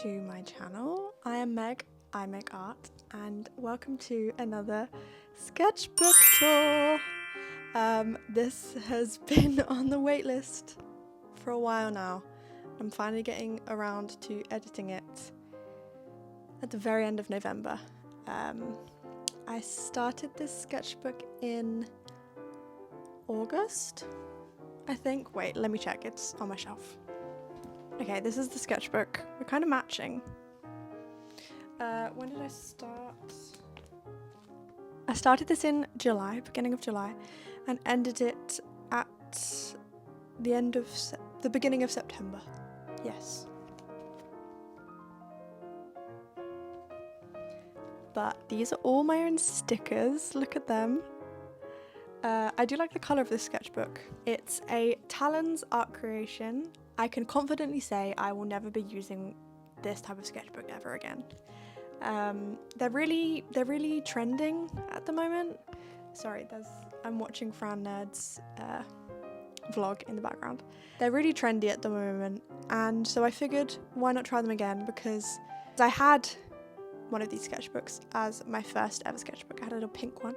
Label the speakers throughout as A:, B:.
A: to my channel. I am Meg, I make art, and welcome to another sketchbook tour. This has been on the waitlist for a while now. I'm finally getting around to editing it at the very end of November. I started this sketchbook in August, I think. Wait, let me check, it's on my shelf. Okay, this is the sketchbook. We're kind of matching. When did I start? I started this in July, beginning of July, and ended it at the beginning of September. Yes. But these are all my own stickers. Look at them. I do like the colour of this sketchbook. It's a Talens art creation. I can confidently say I will never be using this type of sketchbook ever again. They're really trending at the moment. Sorry, I'm watching Fran Nerd's vlog in the background. They're really trendy at the moment, and so I figured why not try them again, because I had one of these sketchbooks as my first ever sketchbook. I had a little pink one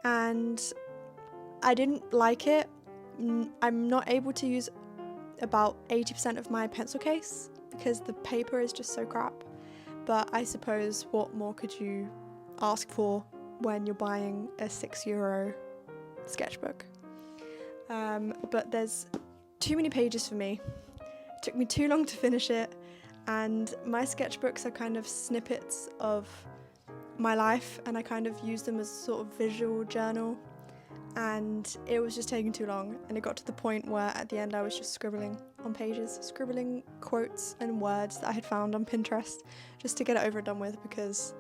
A: and I didn't like it. I'm not able to use about 80% of my pencil case because the paper is just so crap. But I suppose what more could you ask for when you're buying a €6 sketchbook? But there's too many pages for me. It took me too long to finish it, and my sketchbooks are kind of snippets of my life, and I kind of use them as a sort of visual journal, and it was just taking too long, and it got to the point where at the end I was just scribbling on pages, scribbling quotes and words that I had found on Pinterest just to get it over and done with, because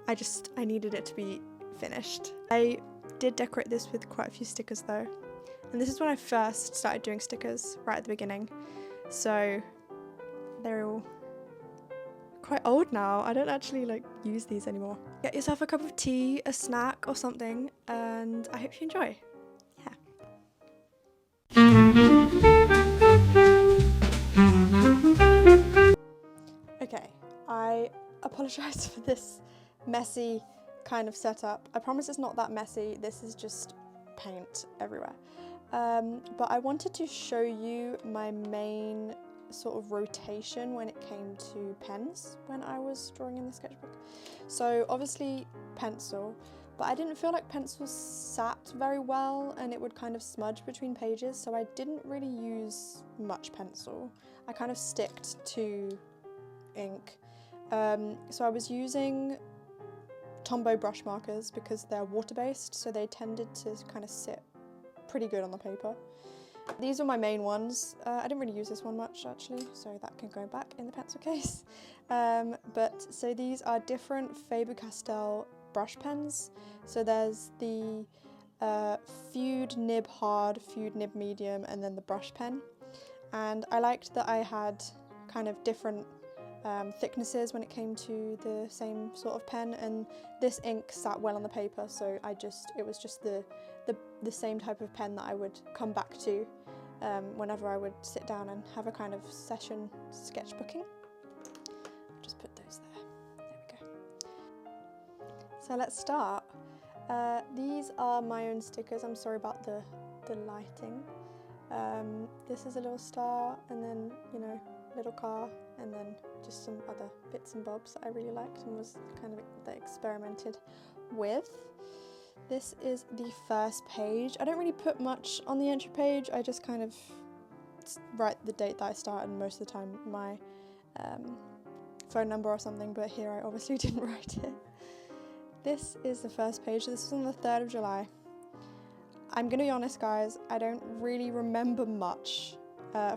A: I needed it to be finished. I did decorate this with quite a few stickers though, and this is when I first started doing stickers, right at the beginning, so they're all quite old now. I don't actually use these anymore. Get yourself a cup of tea, a snack or something, and I hope you enjoy. Okay, I apologise for this messy kind of setup. I promise it's not that messy. This is just paint everywhere. But I wanted to show you my main sort of rotation when it came to pens when I was drawing in the sketchbook. So obviously pencil, but I didn't feel like pencil sat very well and it would kind of smudge between pages, so I didn't really use much pencil. I kind of sticked to ink. So I was using Tombow brush markers because they're water-based, so they tended to kind of sit pretty good on the paper. These are my main ones. I didn't really use this one much actually, so that can go back in the pencil case. So these are different Faber-Castell brush pens. So there's the Feud Nib Hard, Feud Nib Medium, and then the brush pen. And I liked that I had kind of different thicknesses when it came to the same sort of pen, and this ink sat well on the paper, so it was just the same type of pen that I would come back to whenever I would sit down and have a kind of session sketchbooking. Just put those there. There we go. So let's start. These are my own stickers. I'm sorry about the lighting. This is a little star, and then, you know, little car, and then just some other bits and bobs that I really liked and was kind of experimented with. This is the first page. I don't really put much on the entry page. I just kind of write the date that I started, and most of the time my phone number or something, but here I obviously didn't write it. This is the first page. This was on the 3rd of July. I'm gonna be honest guys, I don't really remember much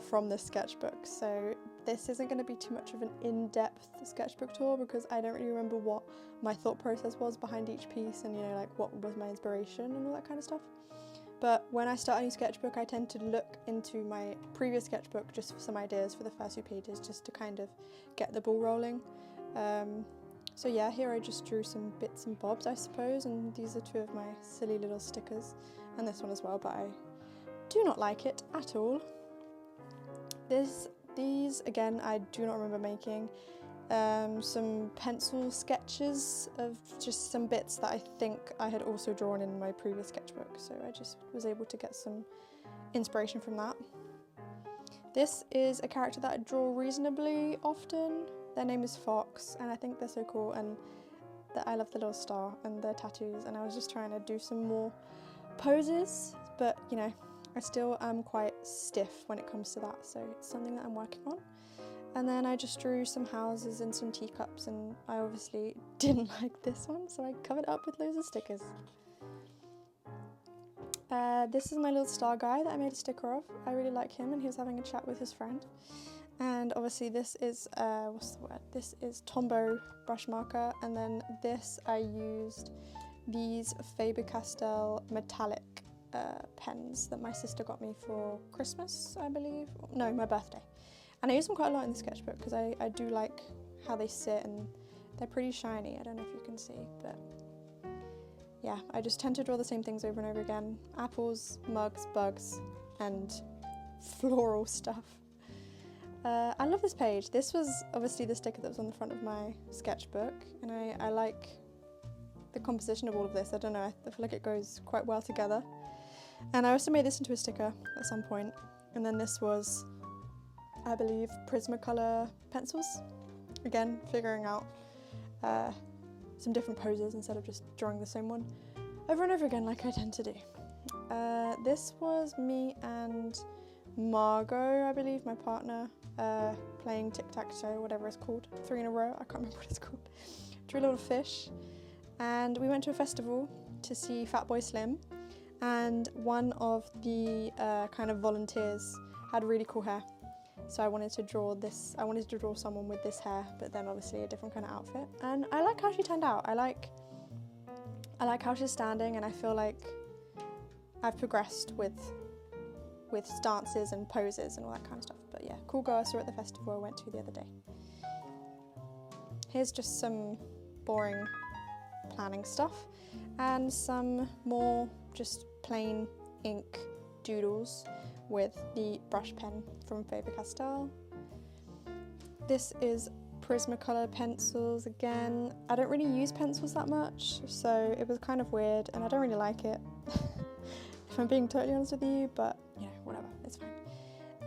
A: from this sketchbook, so this isn't going to be too much of an in-depth sketchbook tour because I don't really remember what my thought process was behind each piece, and, you know, like what was my inspiration and all that kind of stuff. But when I start a new sketchbook, I tend to look into my previous sketchbook just for some ideas for the first few pages, just to kind of get the ball rolling. So yeah, here I just drew some bits and bobs, I suppose, and these are two of my silly little stickers, and this one as well, but I do not like it at all. This These, again, I do not remember making. Some pencil sketches of just some bits that I think I had also drawn in my previous sketchbook, so I just was able to get some inspiration from that. This is a character that I draw reasonably often. Their name is Fox, and I think they're so cool, and I love the little star and their tattoos, and I was just trying to do some more poses, but you know, I still am quite stiff when it comes to that, so it's something that I'm working on. And then I just drew some houses and some teacups, and I obviously didn't like this one, so I covered it up with loads of stickers. This is my little star guy that I made a sticker of. I really like him, and he was having a chat with his friend. And obviously this is, what's the word? This is Tombow brush marker, and then this I used these Faber-Castell metallic pens that my sister got me for Christmas, I believe. No, my birthday. And I use them quite a lot in the sketchbook because I do like how they sit, and they're pretty shiny. I don't know if you can see, but yeah, I just tend to draw the same things over and over again. Apples, mugs, bugs, and floral stuff. I love this page. This was obviously the sticker that was on the front of my sketchbook, and I like the composition of all of this. I don't know, I feel like it goes quite well together. And I also made this into a sticker at some point, and then this was, I believe, Prismacolor pencils. Again, figuring out some different poses instead of just drawing the same one over and over again like I tend to do. This was me and Margot, I believe, my partner, playing tic-tac-toe, whatever it's called, 3 in a row, I can't remember what it's called. Drew a little fish, and we went to a festival to see Fatboy Slim, and one of the kind of volunteers had really cool hair. So I wanted to draw this, I wanted to draw someone with this hair, but then obviously a different kind of outfit. And I like how she turned out. I like how she's standing, and I feel like I've progressed with stances and poses and all that kind of stuff. But yeah, cool girl I saw at the festival I went to the other day. Here's just some boring planning stuff and some more just plain ink doodles with the brush pen from Faber-Castell. This is Prismacolor pencils again. I don't really use pencils that much, so it was kind of weird, and I don't really like it, if I'm being totally honest with you, but you know, whatever, it's fine.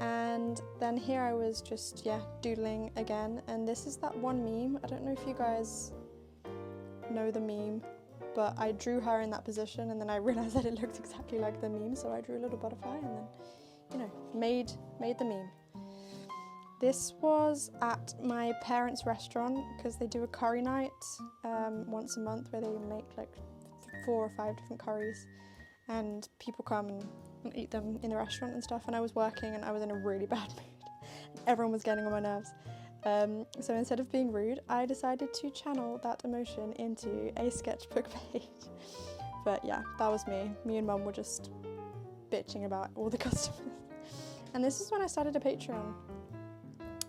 A: And then here I was just, yeah, doodling again, and this is that one meme. I don't know if you guys know the meme, but I drew her in that position, and then I realised that it looked exactly like the meme, so I drew a little butterfly and then, you know, made the meme. This was at my parents' restaurant because they do a curry night once a month where they make like 4 or 5 different curries, and people come and eat them in the restaurant and stuff. And I was working and I was in a really bad mood. Everyone was getting on my nerves. So instead of being rude, I decided to channel that emotion into a sketchbook page. But yeah, that was me. Me and Mum were just bitching about all the customers. And this is when I started a Patreon.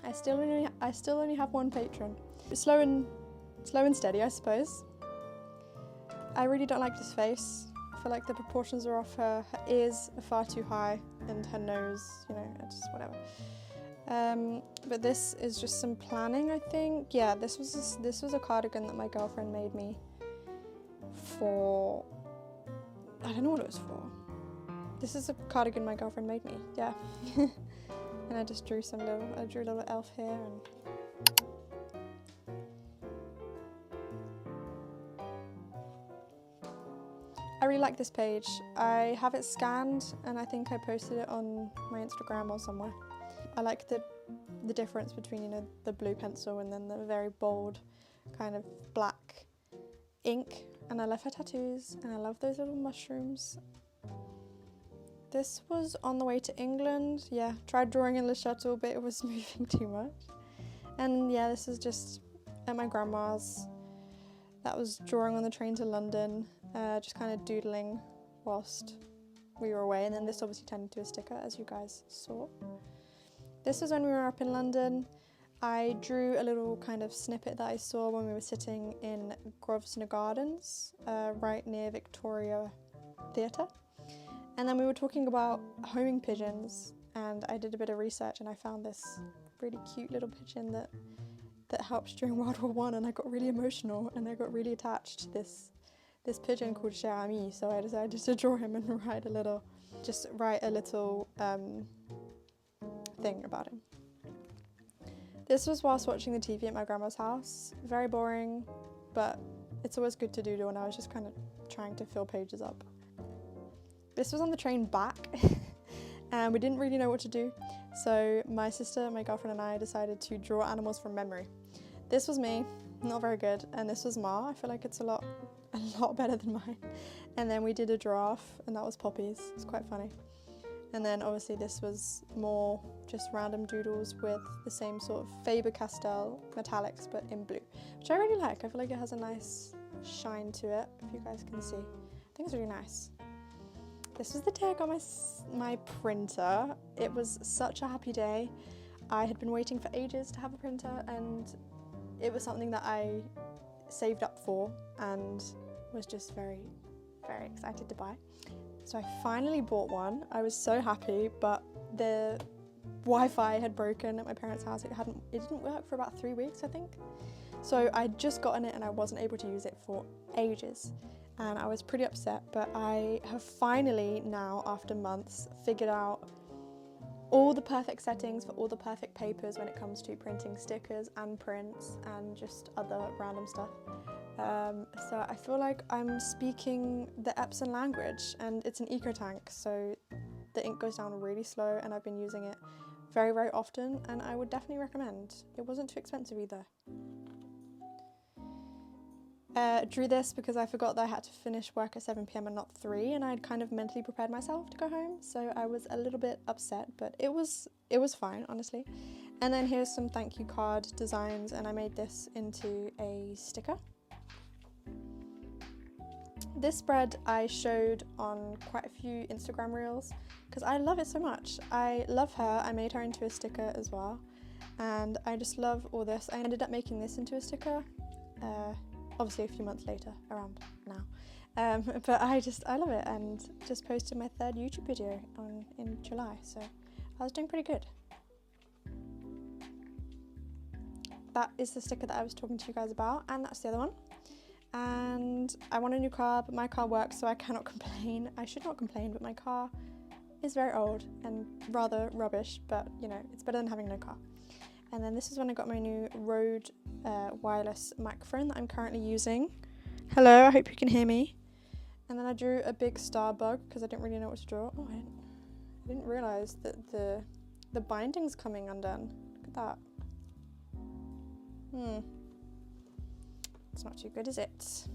A: I still only have one patron. Slow and steady, I suppose. I really don't like this face. I feel like the proportions are off. Her ears are far too high, and her nose, you know, it's just whatever. But this is just some planning, I think. Yeah, this was a cardigan that my girlfriend made me for, I don't know what it was for. This is a cardigan my girlfriend made me, yeah. And I just drew a little elf here, and I really like this page. I have it scanned, and I think I posted it on my Instagram or somewhere. I like the difference between, you know, the blue pencil and then the very bold kind of black ink. And I love her tattoos, and I love those little mushrooms. This was on the way to England. Yeah, tried drawing in Le Chateau, but it was moving too much. And yeah, this is just at my grandma's. That was drawing on the train to London, just kind of doodling whilst we were away. And then this obviously turned into a sticker, as you guys saw. This was when we were up in London. I drew a little kind of snippet that I saw when we were sitting in Grosvenor Gardens, right near Victoria Theatre. And then we were talking about homing pigeons, and I did a bit of research and I found this really cute little pigeon that helped during World War One, and I got really emotional and I got really attached to this pigeon called Cher Ami, so I decided to draw him and write a little thing about him. This was whilst watching the TV at my grandma's house. Very boring, but it's always good to do when I was just kind of trying to fill pages up. This was on the train back and we didn't really know what to do, so my sister, my girlfriend and I decided to draw animals from memory. This was me, not very good, and this was Ma. I feel like it's a lot better than mine. And then we did a giraffe, and that was Poppy's. It's quite funny. And then obviously this was more just random doodles with the same sort of Faber-Castell metallics but in blue, which I really like. I feel like it has a nice shine to it, if you guys can see. I think it's really nice. This was the day I got my printer. It was such a happy day. I had been waiting for ages to have a printer, and it was something that I saved up for and was just very, very excited to buy. So I finally bought one. I was so happy, but the Wi-Fi had broken at my parents' house. It didn't work for about 3 weeks, I think. So I'd just gotten it and I wasn't able to use it for ages. And I was pretty upset, but I have finally now, after months, figured out all the perfect settings for all the perfect papers when it comes to printing stickers and prints and just other random stuff. So I feel like I'm speaking the Epson language, and it's an eco tank, so the ink goes down really slow, and I've been using it very, very often, and I would definitely recommend. It wasn't too expensive either. Drew this because I forgot that I had to finish work at 7 PM and not 3, and I'd kind of mentally prepared myself to go home, so I was a little bit upset, but it was fine, honestly. And then here's some thank you card designs, and I made this into a sticker. This spread I showed on quite a few Instagram reels because I love it so much. I love her. I made her into a sticker as well, and I just love all this. I ended up making this into a sticker obviously a few months later, around now, but I love it, and just posted my 3rd YouTube video in July, so I was doing pretty good. That is the sticker that I was talking to you guys about, and that's the other one. And I want a new car, but my car works, so I cannot complain. I should not complain, but my car is very old and rather rubbish, but you know, it's better than having no car. And then this is when I got my new Rode wireless microphone that I'm currently using. Hello, I hope you can hear me. And then I drew a big star bug because I didn't really know what to draw. Oh, I didn't realise that the binding's coming undone. Look at that. It's not too good, is it?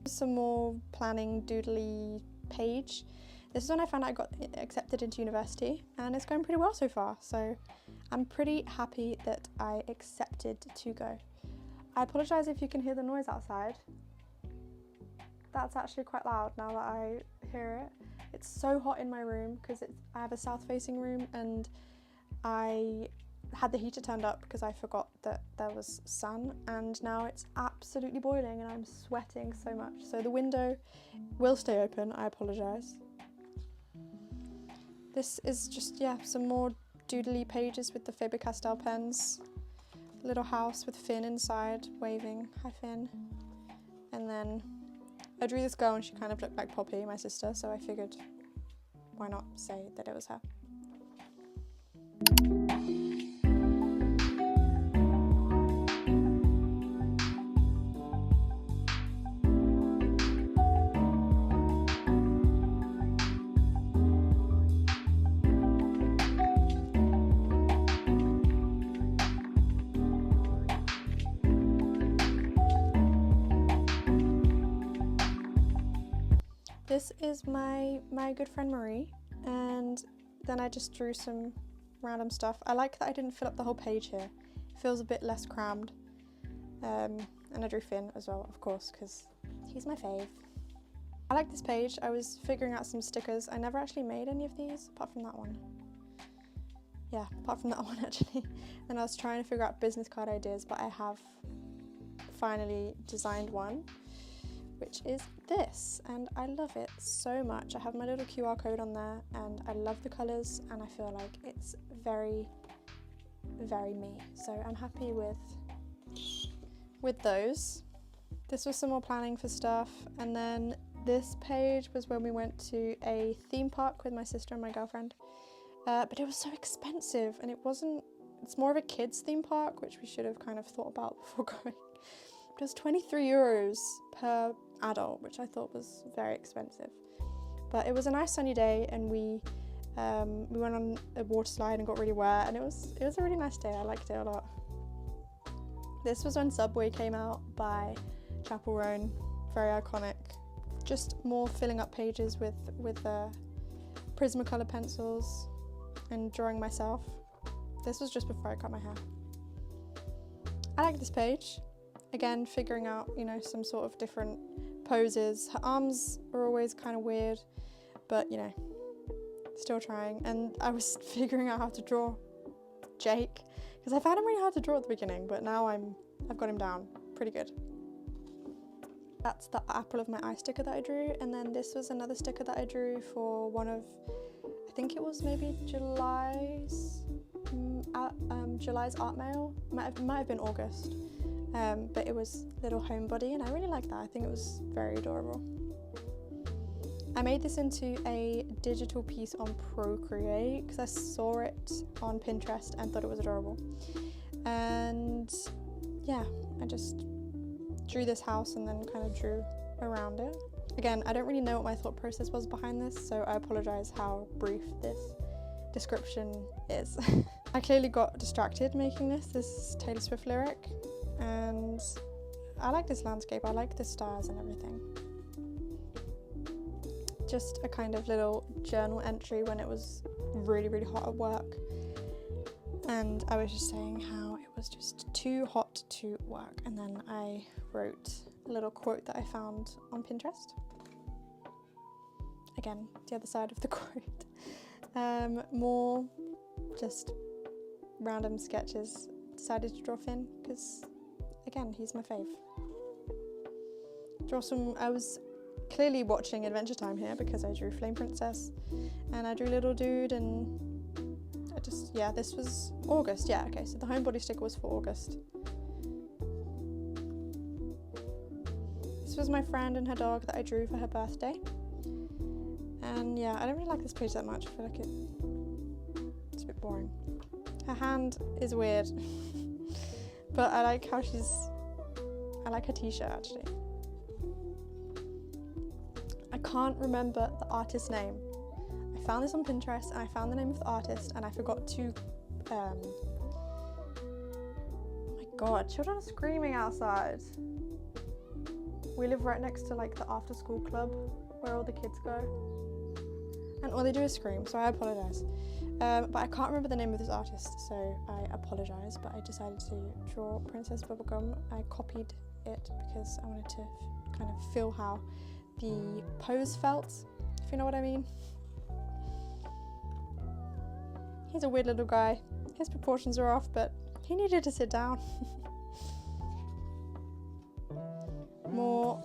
A: Some more planning doodly page. This is when I found out I got accepted into university, and it's going pretty well so far, so I'm pretty happy that I accepted to go. I apologise if you can hear the noise outside. That's actually quite loud now that I hear it. It's so hot in my room because I have a south-facing room, and I had the heater turned up because I forgot that there was sun, and now it's absolutely boiling and I'm sweating so much. So the window will stay open, I apologise. This is just, yeah, some more doodly pages with the Faber-Castell pens. Little house with Finn inside, waving, hi Finn. And then I drew this girl and she kind of looked like Poppy, my sister, so I figured why not say that it was her. This is my good friend Marie, and then I just drew some random stuff. I like that I didn't fill up the whole page here. It feels a bit less crammed. And I drew Finn as well, of course, because he's my fave. I like this page. I was figuring out some stickers. I never actually made any of these, apart from that one. Yeah, apart from that one actually. And I was trying to figure out business card ideas, but I have finally designed one, which is this, and I love it so much. I have my little QR code on there, and I love the colours, and I feel like it's very very me. So I'm happy with those. This was some more planning for stuff, and then this page was when we went to a theme park with my sister and my girlfriend, but it was so expensive, and it's more of a kids theme park, which we should have kind of thought about before going. It was 23 euros per adult, which I thought was very expensive, but it was a nice sunny day, and we went on a water slide and got really wet, and it was a really nice day. I liked it a lot. This was when Subway came out by Chapel Roan, very iconic. Just more filling up pages with Prismacolor pencils and drawing myself. This was just before I cut my hair. I like this page. Again, figuring out, you know, some sort of different poses. Her arms are always kind of weird, but you know, still trying. And I was figuring out how to draw Jake, because I found him really hard to draw at the beginning, but now I've got him down pretty good. That's the apple of my eye sticker that I drew, and then this was another sticker that I drew for one of, I think it was maybe July's art mail. Might have been August, but it was little homebody, and I really liked that. I think it was very adorable. I made this into a digital piece on Procreate because I saw it on Pinterest and thought it was adorable. And yeah, I just drew this house and then kind of drew around it. Again, I don't really know what my thought process was behind this, so I apologize how brief this description is. I clearly got distracted making this. This is Taylor Swift lyric, and I like this landscape. I like the stars and everything. Just a kind of little journal entry when it was really, really hot at work. And I was just saying how it was just too hot to work. And then I wrote a little quote that I found on Pinterest. Again, the other side of the quote. More just random sketches. Decided to draw Finn because, again, he's my fave. I was clearly watching Adventure Time here because I drew Flame Princess and I drew Little Dude, and this was August. Yeah, okay, so the homebody sticker was for August. This was my friend and her dog that I drew for her birthday. And yeah, I don't really like this page that much. I feel like it's a bit boring. Her hand is weird, but I like her t-shirt actually. I can't remember the artist's name. I found this on Pinterest and I found the name of the artist, and I forgot to, oh my god, children are screaming outside. We live right next to like the after school club where all the kids go, and all they do is scream, so I apologise. But I can't remember the name of this artist, so I apologise, but I decided to draw Princess Bubblegum. I copied it because I wanted to kind of feel how the pose felt, if you know what I mean. He's a weird little guy. His proportions are off, but he needed to sit down. More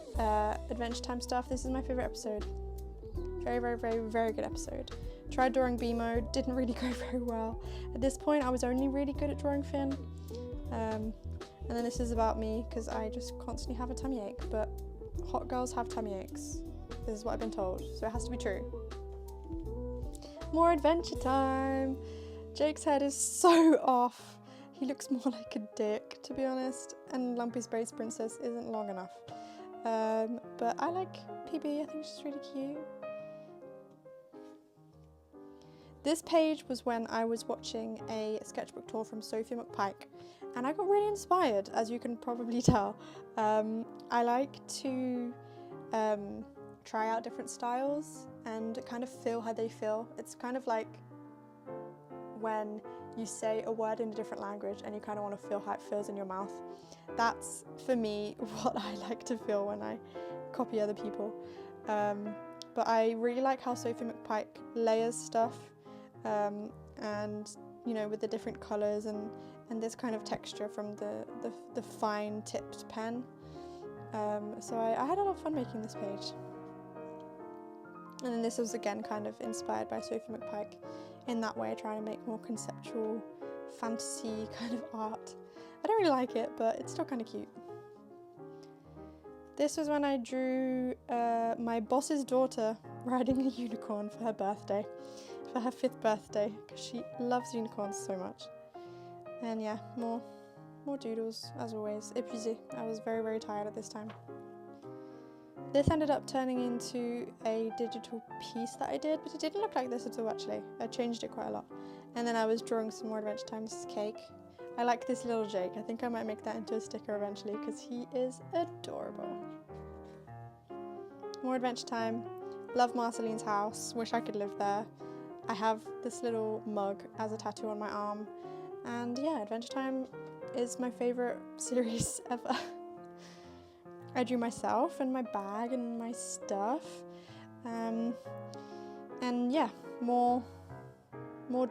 A: Adventure Time stuff. This is my favourite episode. Very, very, very, very good episode. Tried drawing B mode, didn't really go very well. At this point, I was only really good at drawing Finn. And then this is about me, because I just constantly have a tummy ache, but hot girls have tummy aches. This is what I've been told, so it has to be true. More Adventure Time. Jake's head is so off. He looks more like a dick, to be honest, and Lumpy Space Princess isn't long enough. But I like PB, I think she's really cute. This page was when I was watching a sketchbook tour from Sophie McPike, and I got really inspired, as you can probably tell. I like to try out different styles and kind of feel how they feel. It's kind of like when you say a word in a different language and you kind of want to feel how it feels in your mouth. That's, for me, what I like to feel when I copy other people. But I really like how Sophie McPike layers stuff, and, you know, with the different colours and this kind of texture from the fine tipped pen. So I had a lot of fun making this page. And then this was again kind of inspired by Sophie McPike in that way, trying to make more conceptual fantasy kind of art. I don't really like it, but it's still kind of cute. This was when I drew my boss's daughter riding a unicorn for her birthday, for her 5th birthday, because she loves unicorns so much. And yeah, more doodles, as always. Épuisé. I was very, very tired at this time. This ended up turning into a digital piece that I did, but it didn't look like this at all actually. I changed it quite a lot. And then I was drawing some more Adventure Time. This is Cake. I like this little Jake. I think I might make that into a sticker eventually because he is adorable. More Adventure Time. Love Marceline's house. Wish I could live there. I have this little mug as a tattoo on my arm. And yeah, Adventure Time is my favourite series ever. I drew myself and my bag and my stuff. And yeah, more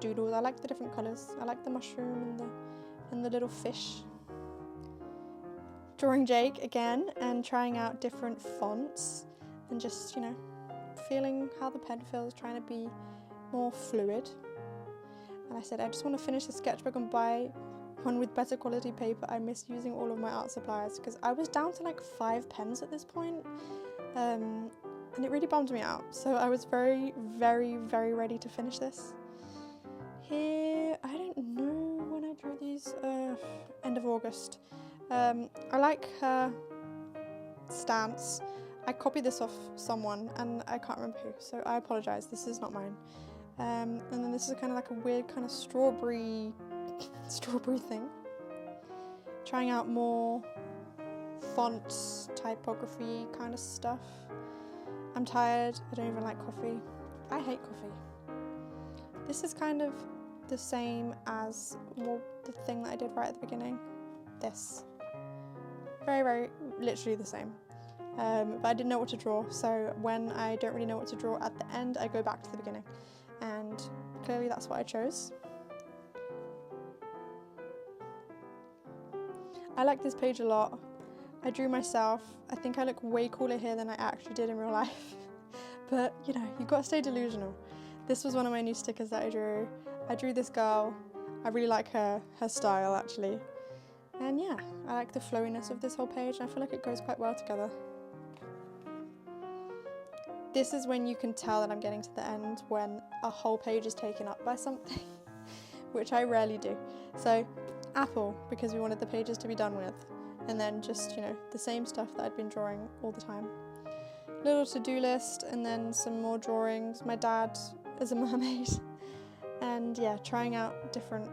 A: doodles. I like the different colours. I like the mushroom and the little fish. Drawing Jake again and trying out different fonts and just, you know, feeling how the pen feels, trying to be more fluid. And I said I just want to finish the sketchbook and buy one with better quality paper. I miss using all of my art supplies because I was down to like 5 pens at this point, and it really bummed me out. So I was very, very, very ready to finish this. Here, I don't know when I drew these, end of August. I like her stance. I copied this off someone and I can't remember who, so I apologise, this is not mine. And then this is kind of like a weird kind of strawberry thing. Trying out more fonts, typography kind of stuff. I'm tired, I don't even like coffee. I hate coffee. This is kind of the same as the thing that I did right at the beginning. This. Very, very, literally the same. But I didn't know what to draw, so when I don't really know what to draw at the end, I go back to the beginning. And clearly that's what I chose. I like this page a lot. I drew myself. I think I look way cooler here than I actually did in real life. But, you know, you've got to stay delusional. This was one of my new stickers that I drew. I drew this girl. I really like her style, actually. And yeah, I like the flowiness of this whole page, and I feel like it goes quite well together. This is when you can tell that I'm getting to the end, when a whole page is taken up by something, which I rarely do. So, apple, because we wanted the pages to be done with, and then just, you know, the same stuff that I'd been drawing all the time. Little to-do list, and then some more drawings. My dad is a mermaid, and yeah, trying out different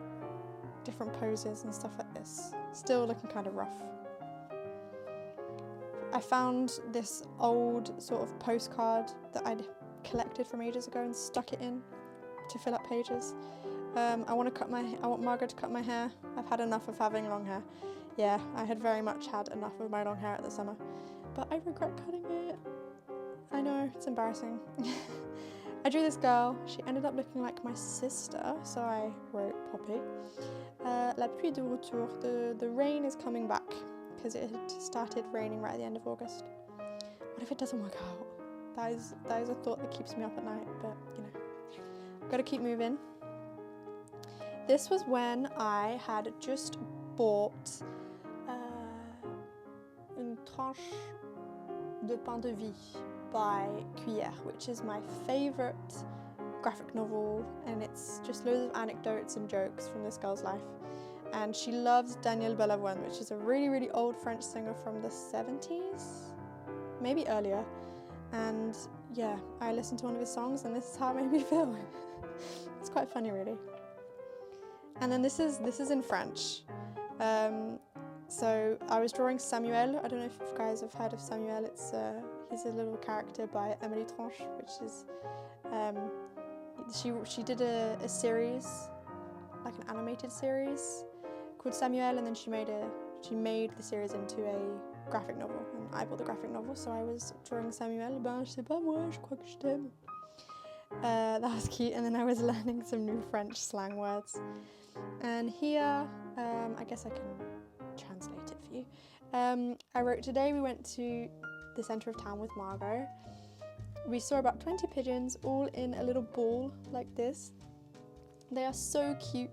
A: poses and stuff like this. Still looking kind of rough. I found this old sort of postcard that I'd collected from ages ago and stuck it in to fill up pages. I want Margaret to cut my hair. I've had enough of having long hair. Yeah, I had very much had enough of my long hair at the summer, but I regret cutting it. I know, it's embarrassing. I drew this girl. She ended up looking like my sister, so I wrote Poppy. La pluie de retour. The rain is coming back, because it had started raining right at the end of August. What if it doesn't work out? That is a thought that keeps me up at night, but you know, I've got to keep moving. This was when I had just bought Une tranche de pain de vie by Cuillère, which is my favourite graphic novel, and it's just loads of anecdotes and jokes from this girl's life. And she loves Daniel Balavoine, which is a really, really old French singer from the 70s, maybe earlier. And yeah, I listened to one of his songs and this is how it made me feel. It's quite funny, really. And then this is in French. So I was drawing Samuel. I don't know if you guys have heard of Samuel. It's he's a little character by Emily Tranche, which is she did a series, like an animated series called Samuel, and then she made the series into a graphic novel, and I bought the graphic novel, so I was drawing Samuel. Ben, je sais pas moi, je crois que je t'aime. That was cute, and then I was learning some new French slang words. And here, I guess I can translate it for you. I wrote, today we went to the centre of town with Margot. We saw about 20 pigeons all in a little ball like this. They are so cute.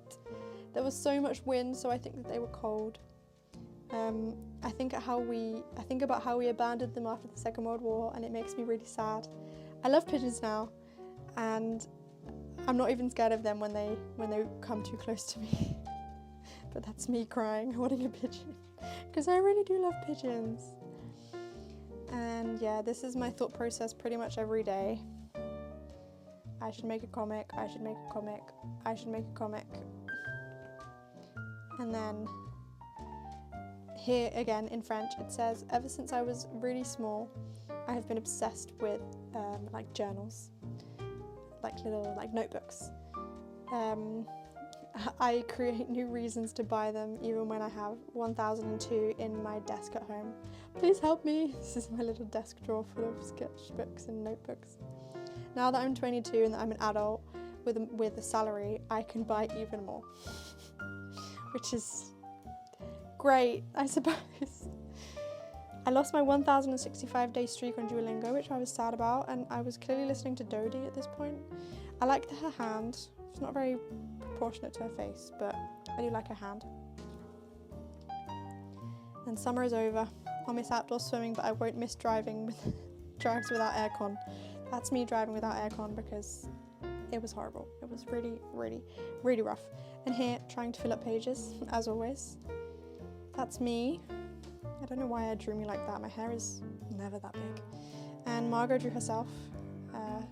A: There was so much wind, so I think that they were cold. I think about how we abandoned them after the Second World War, and it makes me really sad. I love pigeons now, and I'm not even scared of them when they come too close to me. But that's me crying, wanting a pigeon, because I really do love pigeons. And yeah, this is my thought process pretty much every day. I should make a comic, I should make a comic, I should make a comic. And then here again in French it says, ever since I was really small, I have been obsessed with like journals, like little like notebooks. I create new reasons to buy them even when I have 1002 in my desk at home. Please help me. This is my little desk drawer full of sketchbooks and notebooks. Now that I'm 22 and that I'm an adult with a salary, I can buy even more, which is great, I suppose. I lost my 1065-day streak on Duolingo, which I was sad about, and I was clearly listening to Dodie at this point. I liked her hand. It's not very proportionate to her face, but I do like her hand. And summer is over. I'll miss outdoor swimming, but I won't miss driving with drives without aircon. That's me driving without aircon because it was horrible. It was really, really, really rough. And here, trying to fill up pages, as always. That's me. I don't know why I drew me like that. My hair is never that big. And Margot drew herself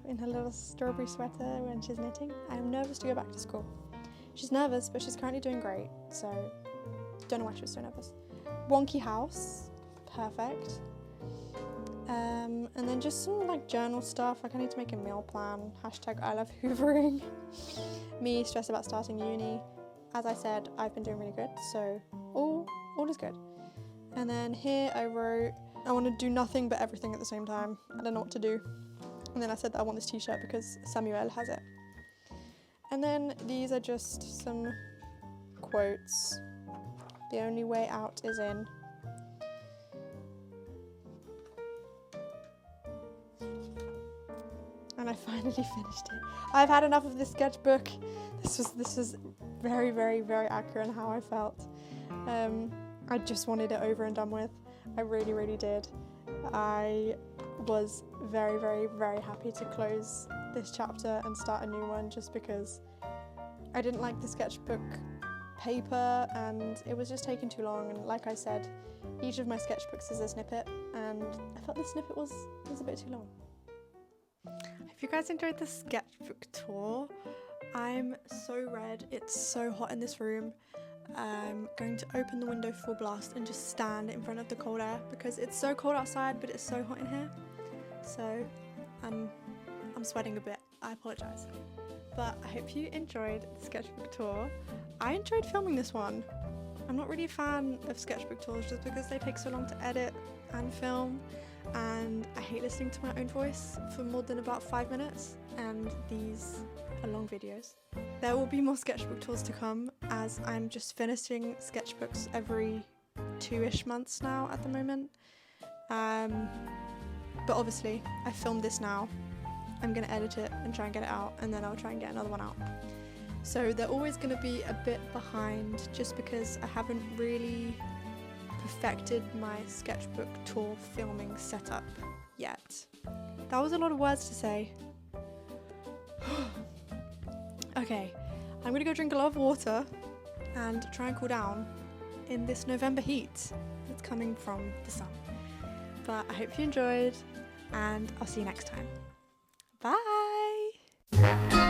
A: in her little strawberry sweater when she's knitting. I am nervous to go back to school. She's nervous, but she's currently doing great, so don't know why she was so nervous. Wonky house, perfect. And then just some like journal stuff, like I need to make a meal plan, hashtag I love hoovering. Me stressed about starting uni. As I said, I've been doing really good, so all is good. And then here I wrote, I want to do nothing but everything at the same time. I don't know what to do. And then I said that I want this t-shirt because Samuel has it. And then these are just some quotes. The only way out is in. And I finally finished it. I've had enough of this sketchbook. This was very, very, very accurate on how I felt. I just wanted it over and done with. I really, really did. I was very, very, very happy to close this chapter and start a new one just because I didn't like the sketchbook paper and it was just taking too long, and like I said, each of my sketchbooks is a snippet and I felt this snippet was a bit too long. If you guys enjoyed the sketchbook tour, I'm so red, it's so hot in this room. I'm going to open the window full blast and just stand in front of the cold air because it's so cold outside but it's so hot in here. So I'm sweating a bit, I apologise. But I hope you enjoyed the sketchbook tour. I enjoyed filming this one. I'm not really a fan of sketchbook tours just because they take so long to edit and film, and I hate listening to my own voice for more than about 5 minutes, and these are long videos. There will be more sketchbook tours to come as I'm just finishing sketchbooks every 2-ish months now at the moment. But obviously I filmed this now. I'm going to edit it and try and get it out, and then I'll try and get another one out. So they're always going to be a bit behind just because I haven't really perfected my sketchbook tour filming setup yet. That was a lot of words to say. Okay, I'm going to go drink a lot of water and try and cool down in this November heat that's coming from the sun. But I hope you enjoyed, and I'll see you next time. Bye!